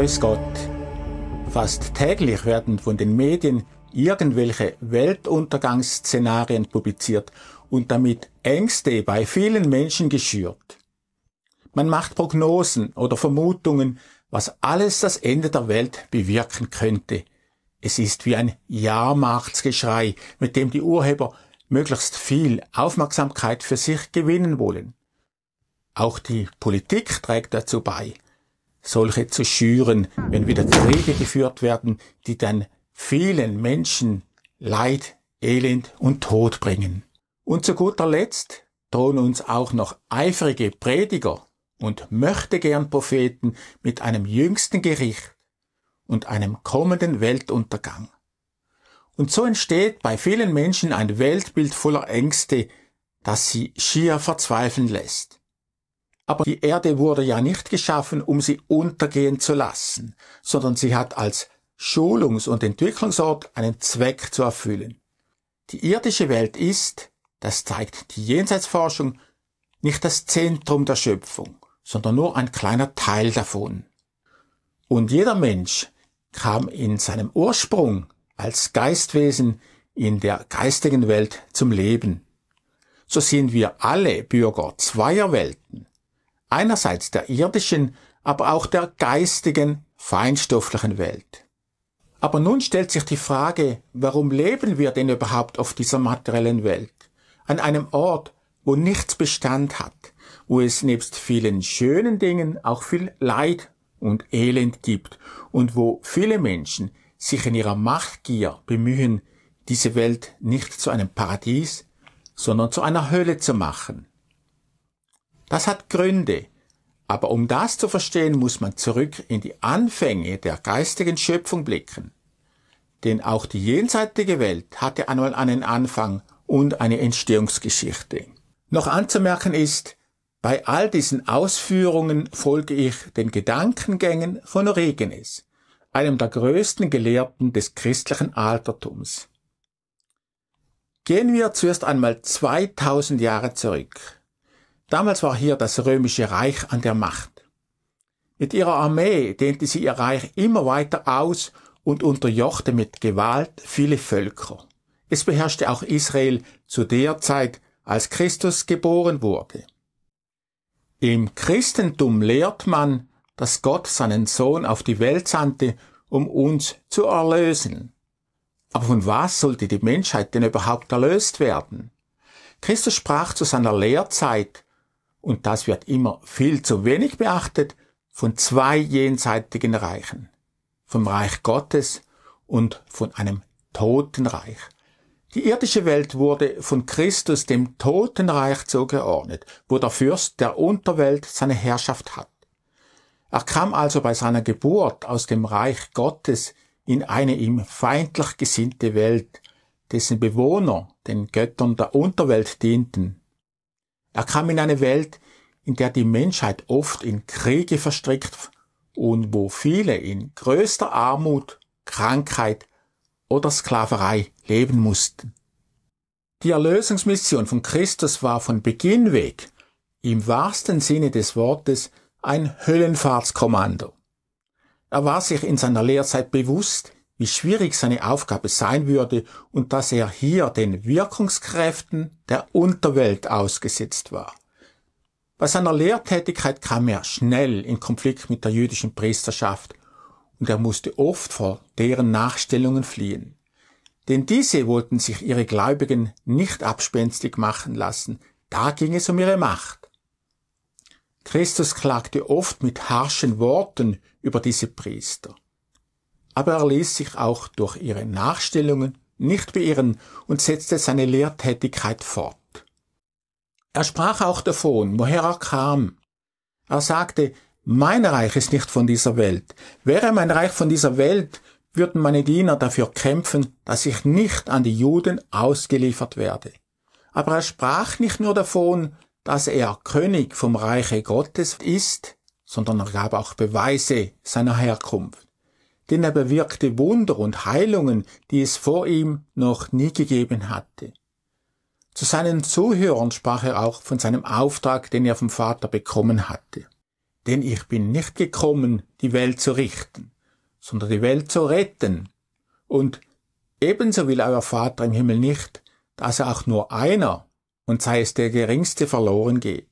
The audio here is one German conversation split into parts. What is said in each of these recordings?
Grüß Gott. Fast täglich werden von den Medien irgendwelche Weltuntergangsszenarien publiziert und damit Ängste bei vielen Menschen geschürt. Man macht Prognosen oder Vermutungen, was alles das Ende der Welt bewirken könnte. Es ist wie ein Jahrmarktsgeschrei, mit dem die Urheber möglichst viel Aufmerksamkeit für sich gewinnen wollen. Auch die Politik trägt dazu bei, solche zu schüren, wenn wieder Kriege geführt werden, die dann vielen Menschen Leid, Elend und Tod bringen. Und zu guter Letzt drohen uns auch noch eifrige Prediger und möchtegern Propheten mit einem jüngsten Gericht und einem kommenden Weltuntergang. Und so entsteht bei vielen Menschen ein Weltbild voller Ängste, das sie schier verzweifeln lässt. Aber die Erde wurde ja nicht geschaffen, um sie untergehen zu lassen, sondern sie hat als Schulungs- und Entwicklungsort einen Zweck zu erfüllen. Die irdische Welt ist, das zeigt die Jenseitsforschung, nicht das Zentrum der Schöpfung, sondern nur ein kleiner Teil davon. Und jeder Mensch kam in seinem Ursprung als Geistwesen in der geistigen Welt zum Leben. So sind wir alle Bürger zweier Welten. Einerseits der irdischen, aber auch der geistigen, feinstofflichen Welt. Aber nun stellt sich die Frage, warum leben wir denn überhaupt auf dieser materiellen Welt? An einem Ort, wo nichts Bestand hat, wo es nebst vielen schönen Dingen auch viel Leid und Elend gibt und wo viele Menschen sich in ihrer Machtgier bemühen, diese Welt nicht zu einem Paradies, sondern zu einer Hölle zu machen. Das hat Gründe, aber um das zu verstehen, muss man zurück in die Anfänge der geistigen Schöpfung blicken. Denn auch die jenseitige Welt hatte einmal einen Anfang und eine Entstehungsgeschichte. Noch anzumerken ist, bei all diesen Ausführungen folge ich den Gedankengängen von Origenes, einem der größten Gelehrten des christlichen Altertums. Gehen wir zuerst einmal 2000 Jahre zurück. Damals war hier das Römische Reich an der Macht. Mit ihrer Armee dehnte sie ihr Reich immer weiter aus und unterjochte mit Gewalt viele Völker. Es beherrschte auch Israel zu der Zeit, als Christus geboren wurde. Im Christentum lehrt man, dass Gott seinen Sohn auf die Welt sandte, um uns zu erlösen. Aber von was sollte die Menschheit denn überhaupt erlöst werden? Christus sprach zu seiner Lehrzeit, und das wird immer viel zu wenig beachtet, von zwei jenseitigen Reichen. Vom Reich Gottes und von einem Totenreich. Die irdische Welt wurde von Christus dem Totenreich zugeordnet, wo der Fürst der Unterwelt seine Herrschaft hat. Er kam also bei seiner Geburt aus dem Reich Gottes in eine ihm feindlich gesinnte Welt, dessen Bewohner den Göttern der Unterwelt dienten. Er kam in eine Welt, in der die Menschheit oft in Kriege verstrickt und wo viele in größter Armut, Krankheit oder Sklaverei leben mussten. Die Erlösungsmission von Christus war von Beginn weg, im wahrsten Sinne des Wortes, ein Höllenfahrtskommando. Er war sich in seiner Lehrzeit bewusst, wie schwierig seine Aufgabe sein würde und dass er hier den Wirkungskräften der Unterwelt ausgesetzt war. Bei seiner Lehrtätigkeit kam er schnell in Konflikt mit der jüdischen Priesterschaft und er musste oft vor deren Nachstellungen fliehen. Denn diese wollten sich ihre Gläubigen nicht abspenstig machen lassen, da ging es um ihre Macht. Christus klagte oft mit harschen Worten über diese Priester. Aber er ließ sich auch durch ihre Nachstellungen nicht beirren und setzte seine Lehrtätigkeit fort. Er sprach auch davon, woher er kam. Er sagte, mein Reich ist nicht von dieser Welt. Wäre mein Reich von dieser Welt, würden meine Diener dafür kämpfen, dass ich nicht an die Juden ausgeliefert werde. Aber er sprach nicht nur davon, dass er König vom Reiche Gottes ist, sondern er gab auch Beweise seiner Herkunft. Denn er bewirkte Wunder und Heilungen, die es vor ihm noch nie gegeben hatte. Zu seinen Zuhörern sprach er auch von seinem Auftrag, den er vom Vater bekommen hatte. denn ich bin nicht gekommen, die Welt zu richten, sondern die Welt zu retten. Und ebenso will euer Vater im Himmel nicht, dass auch nur einer, und sei es der geringste, verloren geht.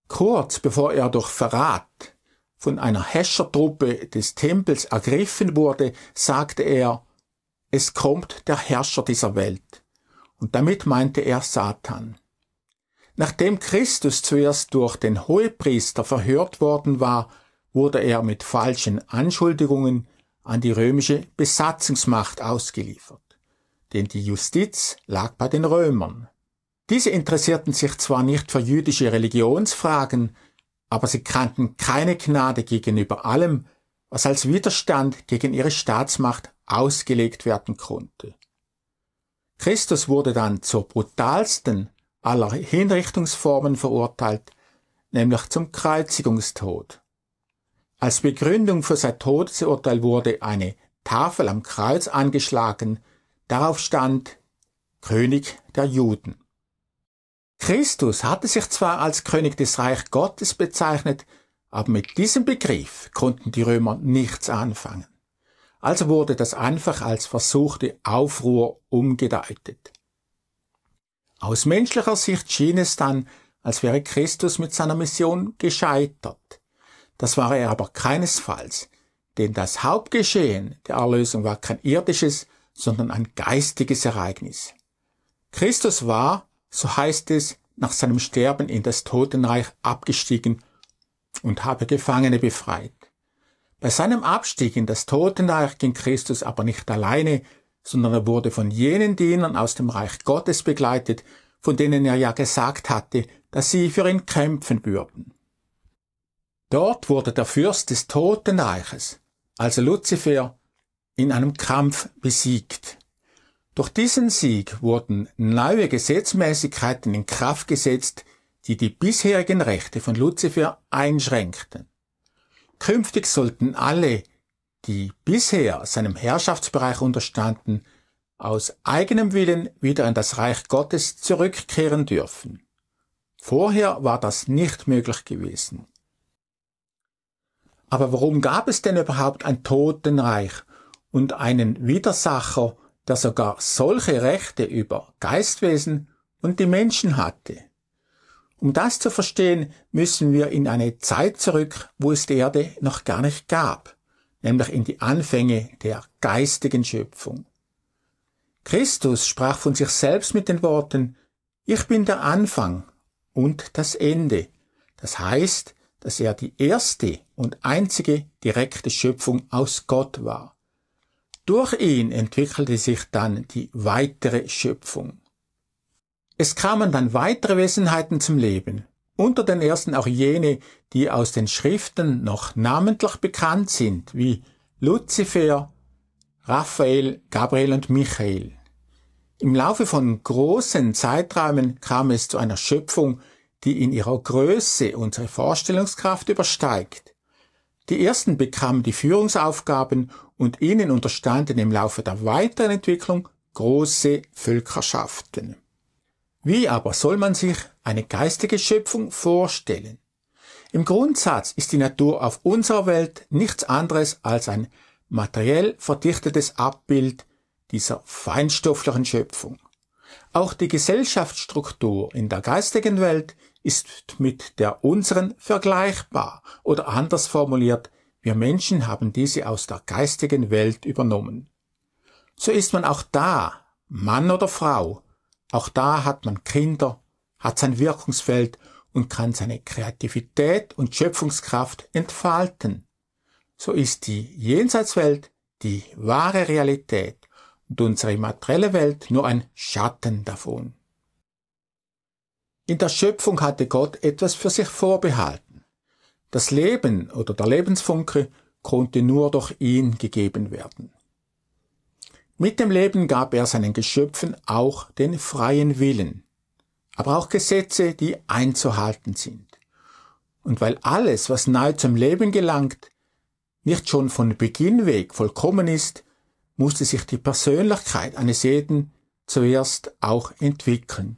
Kurz bevor er durch Verrat von einer Häschertruppe des Tempels ergriffen wurde, sagte er, es kommt der Herrscher dieser Welt. Und damit meinte er Satan. Nachdem Christus zuerst durch den Hohepriester verhört worden war, wurde er mit falschen Anschuldigungen an die römische Besatzungsmacht ausgeliefert. Denn die Justiz lag bei den Römern. Diese interessierten sich zwar nicht für jüdische Religionsfragen, aber sie kannten keine Gnade gegenüber allem, was als Widerstand gegen ihre Staatsmacht ausgelegt werden konnte. Christus wurde dann zur brutalsten aller Hinrichtungsformen verurteilt, nämlich zum Kreuzigungstod. Als Begründung für sein Todesurteil wurde eine Tafel am Kreuz angeschlagen, darauf stand König der Juden. Christus hatte sich zwar als König des Reich Gottes bezeichnet, aber mit diesem Begriff konnten die Römer nichts anfangen. Also wurde das einfach als versuchte Aufruhr umgedeutet. Aus menschlicher Sicht schien es dann, als wäre Christus mit seiner Mission gescheitert. Das war er aber keinesfalls, denn das Hauptgeschehen der Erlösung war kein irdisches, sondern ein geistiges Ereignis. Christus war, so heißt es, nach seinem Sterben in das Totenreich abgestiegen und habe Gefangene befreit. Bei seinem Abstieg in das Totenreich ging Christus aber nicht alleine, sondern er wurde von jenen Dienern aus dem Reich Gottes begleitet, von denen er ja gesagt hatte, dass sie für ihn kämpfen würden. Dort wurde der Fürst des Totenreiches, also Luzifer, in einem Kampf besiegt. Durch diesen Sieg wurden neue Gesetzmäßigkeiten in Kraft gesetzt, die die bisherigen Rechte von Luzifer einschränkten. Künftig sollten alle, die bisher seinem Herrschaftsbereich unterstanden, aus eigenem Willen wieder in das Reich Gottes zurückkehren dürfen. Vorher war das nicht möglich gewesen. Aber warum gab es denn überhaupt ein Totenreich und einen Widersacher, der sogar solche Rechte über Geistwesen und die Menschen hatte? Um das zu verstehen, müssen wir in eine Zeit zurück, wo es die Erde noch gar nicht gab, nämlich in die Anfänge der geistigen Schöpfung. Christus sprach von sich selbst mit den Worten, ich bin der Anfang und das Ende. Das heißt, dass er die erste und einzige direkte Schöpfung aus Gott war. Durch ihn entwickelte sich dann die weitere Schöpfung. Es kamen dann weitere Wesenheiten zum Leben, unter den ersten auch jene, die aus den Schriften noch namentlich bekannt sind, wie Luzifer, Raphael, Gabriel und Michael. Im Laufe von großen Zeiträumen kam es zu einer Schöpfung, die in ihrer Größe unsere Vorstellungskraft übersteigt. Die ersten bekamen die Führungsaufgaben und ihnen unterstanden im Laufe der weiteren Entwicklung große Völkerschaften. Wie aber soll man sich eine geistige Schöpfung vorstellen? Im Grundsatz ist die Natur auf unserer Welt nichts anderes als ein materiell verdichtetes Abbild dieser feinstofflichen Schöpfung. Auch die Gesellschaftsstruktur in der geistigen Welt ist mit der unseren vergleichbar, oder anders formuliert, wir Menschen haben diese aus der geistigen Welt übernommen. So ist man auch da, Mann oder Frau, auch da hat man Kinder, hat sein Wirkungsfeld und kann seine Kreativität und Schöpfungskraft entfalten. So ist die Jenseitswelt die wahre Realität und unsere materielle Welt nur ein Schatten davon. In der Schöpfung hatte Gott etwas für sich vorbehalten. Das Leben oder der Lebensfunke konnte nur durch ihn gegeben werden. Mit dem Leben gab er seinen Geschöpfen auch den freien Willen, aber auch Gesetze, die einzuhalten sind. Und weil alles, was neu zum Leben gelangt, nicht schon von Beginn weg vollkommen ist, musste sich die Persönlichkeit eines jeden zuerst auch entwickeln.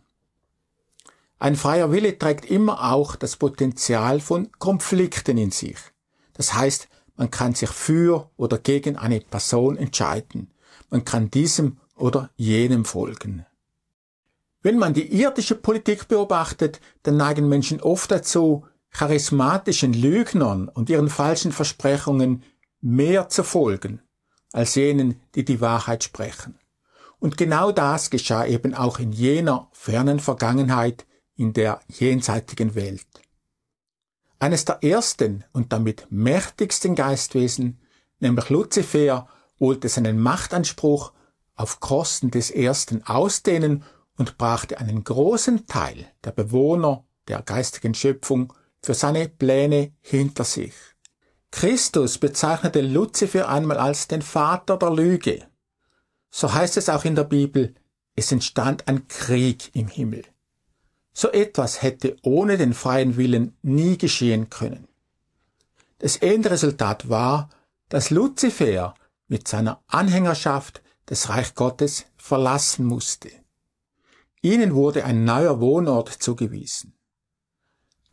Ein freier Wille trägt immer auch das Potenzial von Konflikten in sich. Das heißt, man kann sich für oder gegen eine Person entscheiden. Man kann diesem oder jenem folgen. Wenn man die irdische Politik beobachtet, dann neigen Menschen oft dazu, charismatischen Lügnern und ihren falschen Versprechungen mehr zu folgen, als jenen, die die Wahrheit sprechen. Und genau das geschah eben auch in jener fernen Vergangenheit, in der jenseitigen Welt. Eines der ersten und damit mächtigsten Geistwesen, nämlich Luzifer, wollte seinen Machtanspruch auf Kosten des ersten ausdehnen und brachte einen großen Teil der Bewohner der geistigen Schöpfung für seine Pläne hinter sich. Christus bezeichnete Luzifer einmal als den Vater der Lüge. So heißt es auch in der Bibel, es entstand ein Krieg im Himmel. So etwas hätte ohne den freien Willen nie geschehen können. Das Endresultat war, dass Luzifer mit seiner Anhängerschaft das Reich Gottes verlassen musste. Ihnen wurde ein neuer Wohnort zugewiesen.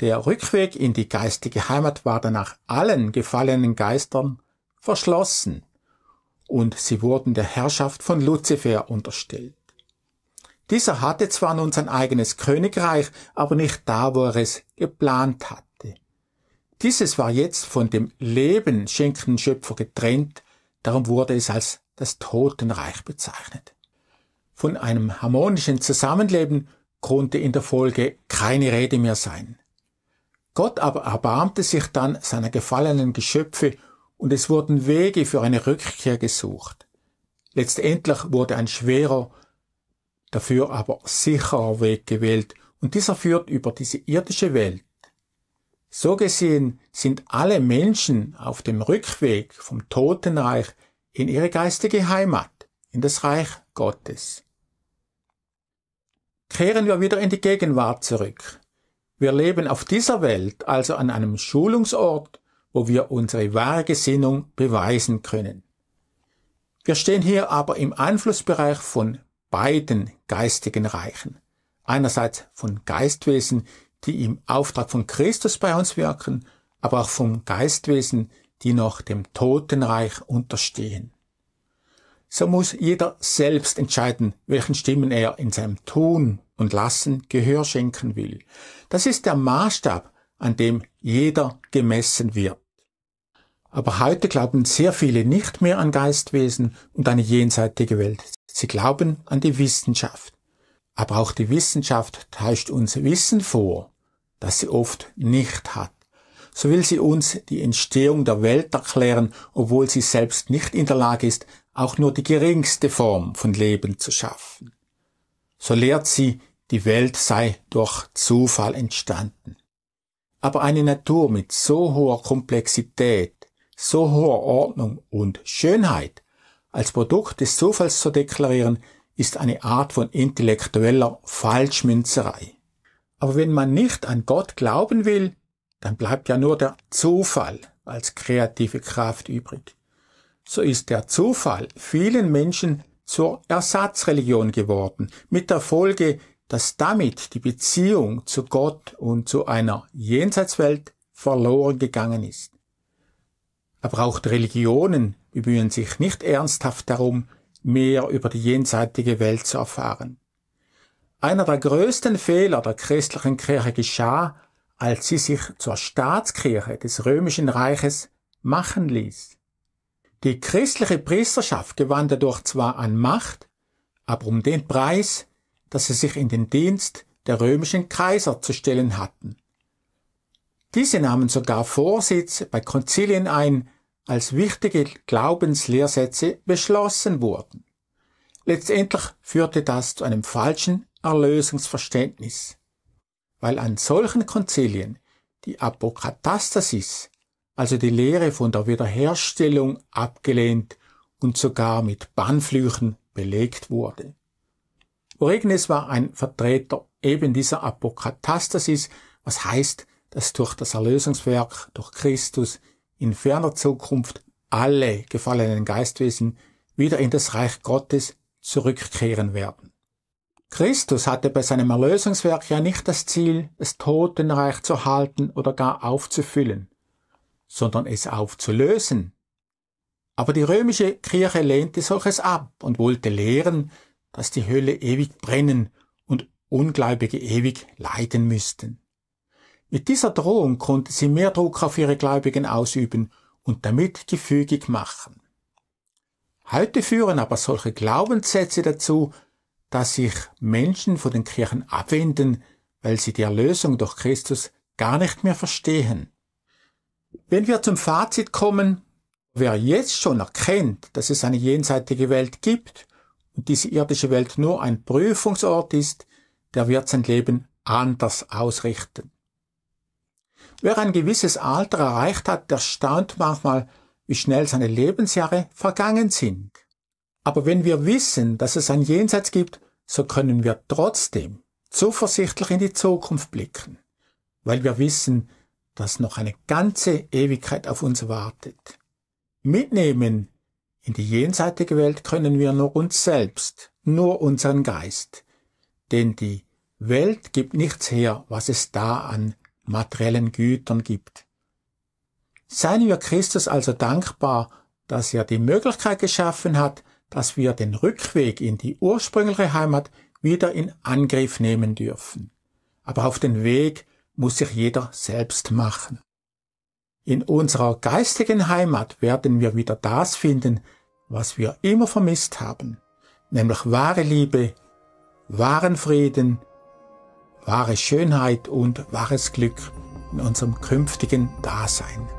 Der Rückweg in die geistige Heimat war danach allen gefallenen Geistern verschlossen und sie wurden der Herrschaft von Luzifer unterstellt. Dieser hatte zwar nun sein eigenes Königreich, aber nicht da, wo er es geplant hatte. Dieses war jetzt von dem Leben schenkenden Schöpfer getrennt, darum wurde es als das Totenreich bezeichnet. Von einem harmonischen Zusammenleben konnte in der Folge keine Rede mehr sein. Gott aber erbarmte sich dann seiner gefallenen Geschöpfe und es wurden Wege für eine Rückkehr gesucht. Letztendlich wurde ein schwerer, dafür aber sicherer Weg gewählt und dieser führt über diese irdische Welt. So gesehen sind alle Menschen auf dem Rückweg vom Totenreich in ihre geistige Heimat, in das Reich Gottes. Kehren wir wieder in die Gegenwart zurück. Wir leben auf dieser Welt, also an einem Schulungsort, wo wir unsere wahre Gesinnung beweisen können. Wir stehen hier aber im Einflussbereich von beiden geistigen Reichen. Einerseits von Geistwesen, die im Auftrag von Christus bei uns wirken, aber auch von Geistwesen, die noch dem Totenreich unterstehen. So muss jeder selbst entscheiden, welchen Stimmen er in seinem Tun und Lassen Gehör schenken will. Das ist der Maßstab, an dem jeder gemessen wird. Aber heute glauben sehr viele nicht mehr an Geistwesen und eine jenseitige Welt. Sie glauben an die Wissenschaft. Aber auch die Wissenschaft täuscht uns Wissen vor, das sie oft nicht hat. So will sie uns die Entstehung der Welt erklären, obwohl sie selbst nicht in der Lage ist, auch nur die geringste Form von Leben zu schaffen. So lehrt sie, die Welt sei durch Zufall entstanden. Aber eine Natur mit so hoher Komplexität, so hoher Ordnung und Schönheit als Produkt des Zufalls zu deklarieren, ist eine Art von intellektueller Falschmünzerei. Aber wenn man nicht an Gott glauben will, dann bleibt ja nur der Zufall als kreative Kraft übrig. So ist der Zufall vielen Menschen zur Ersatzreligion geworden, mit der Folge, dass damit die Beziehung zu Gott und zu einer Jenseitswelt verloren gegangen ist. Aber auch die Religionen bemühen sich nicht ernsthaft darum, mehr über die jenseitige Welt zu erfahren. Einer der größten Fehler der christlichen Kirche geschah, als sie sich zur Staatskirche des Römischen Reiches machen ließ. Die christliche Priesterschaft gewann dadurch zwar an Macht, aber um den Preis, dass sie sich in den Dienst der römischen Kaiser zu stellen hatten. Diese nahmen sogar Vorsitz bei Konzilien ein, als wichtige Glaubenslehrsätze beschlossen wurden. Letztendlich führte das zu einem falschen Erlösungsverständnis, weil an solchen Konzilien die Apokatastasis, also die Lehre von der Wiederherstellung, abgelehnt und sogar mit Bannflüchen belegt wurde. Origenes war ein Vertreter eben dieser Apokatastasis, was heißt, dass durch das Erlösungswerk, durch Christus, in ferner Zukunft alle gefallenen Geistwesen wieder in das Reich Gottes zurückkehren werden. Christus hatte bei seinem Erlösungswerk ja nicht das Ziel, das Totenreich zu halten oder gar aufzufüllen, sondern es aufzulösen. Aber die römische Kirche lehnte solches ab und wollte lehren, dass die Hölle ewig brennen und Ungläubige ewig leiden müssten. Mit dieser Drohung konnte sie mehr Druck auf ihre Gläubigen ausüben und damit gefügig machen. Heute führen aber solche Glaubenssätze dazu, dass sich Menschen von den Kirchen abwenden, weil sie die Erlösung durch Christus gar nicht mehr verstehen. Wenn wir zum Fazit kommen, wer jetzt schon erkennt, dass es eine jenseitige Welt gibt und diese irdische Welt nur ein Prüfungsort ist, der wird sein Leben anders ausrichten. Wer ein gewisses Alter erreicht hat, der staunt manchmal, wie schnell seine Lebensjahre vergangen sind. Aber wenn wir wissen, dass es ein Jenseits gibt, so können wir trotzdem zuversichtlich in die Zukunft blicken, weil wir wissen, dass noch eine ganze Ewigkeit auf uns wartet. Mitnehmen in die jenseitige Welt können wir nur uns selbst, nur unseren Geist. Denn die Welt gibt nichts her, was es da an materiellen Gütern gibt. Seien wir Christus also dankbar, dass er die Möglichkeit geschaffen hat, dass wir den Rückweg in die ursprüngliche Heimat wieder in Angriff nehmen dürfen. Aber auf den Weg muss sich jeder selbst machen. In unserer geistigen Heimat werden wir wieder das finden, was wir immer vermisst haben, nämlich wahre Liebe, wahren Frieden, wahre Schönheit und wahres Glück in unserem künftigen Dasein.